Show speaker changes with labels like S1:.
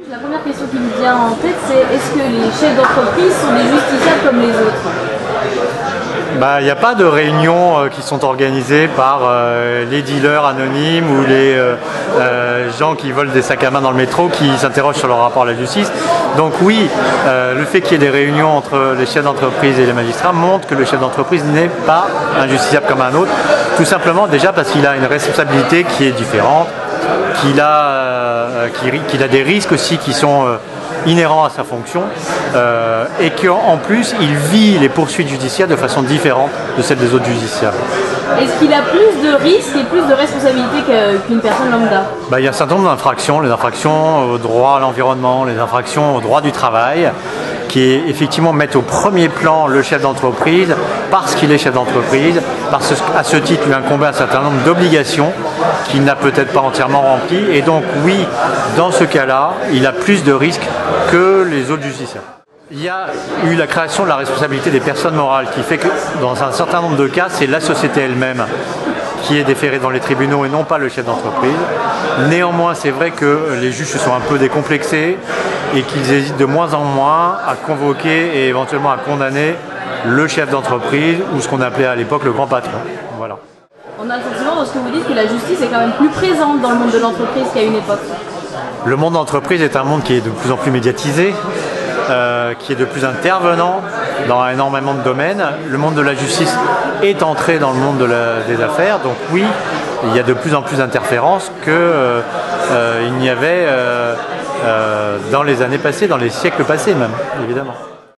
S1: La première question qui me vient en tête, c'est est-ce que les chefs d'entreprise sont des justiciables comme les autres?
S2: Il n'y a pas de réunions qui sont organisées par les dealers anonymes ou les gens qui volent des sacs à main dans le métro qui s'interrogent sur leur rapport à la justice. Donc oui, le fait qu'il y ait des réunions entre les chefs d'entreprise et les magistrats montre que le chef d'entreprise n'est pas un justiciable comme un autre, tout simplement déjà parce qu'il a une responsabilité qui est différente, qu'il a des risques aussi qui sont inhérents à sa fonction et qu'en plus il vit les poursuites judiciaires de façon différente de celle des autres justiciables.
S1: Est-ce qu'il a plus de risques et plus de responsabilités qu'une personne lambda?
S2: Il y a un certain nombre d'infractions, les infractions au droit à l'environnement, les infractions au droit du travail, qui effectivement mettent au premier plan le chef d'entreprise parce qu'il est chef d'entreprise, parce qu'à ce titre lui incombe un certain nombre d'obligations qu'il n'a peut-être pas entièrement remplies. Et donc oui, dans ce cas-là, il a plus de risques que les autres justiciables. Il y a eu la création de la responsabilité des personnes morales qui fait que dans un certain nombre de cas, c'est la société elle-même qui est déférée dans les tribunaux et non pas le chef d'entreprise. Néanmoins, c'est vrai que les juges se sont un peu décomplexés et qu'ils hésitent de moins en moins à convoquer et éventuellement à condamner le chef d'entreprise ou ce qu'on appelait à l'époque le grand patron. Voilà.
S1: On a le sentiment dans ce que vous dites que la justice est quand même plus présente dans le monde de l'entreprise qu'à une époque.
S2: Le monde d'entreprise est un monde qui est de plus en plus médiatisé, qui est de plus intervenant dans énormément de domaines. Le monde de la justice est entré dans le monde des affaires, donc oui, il y a de plus en plus d'interférences qu'il n'y avait dans les années passées, dans les siècles passés même, évidemment.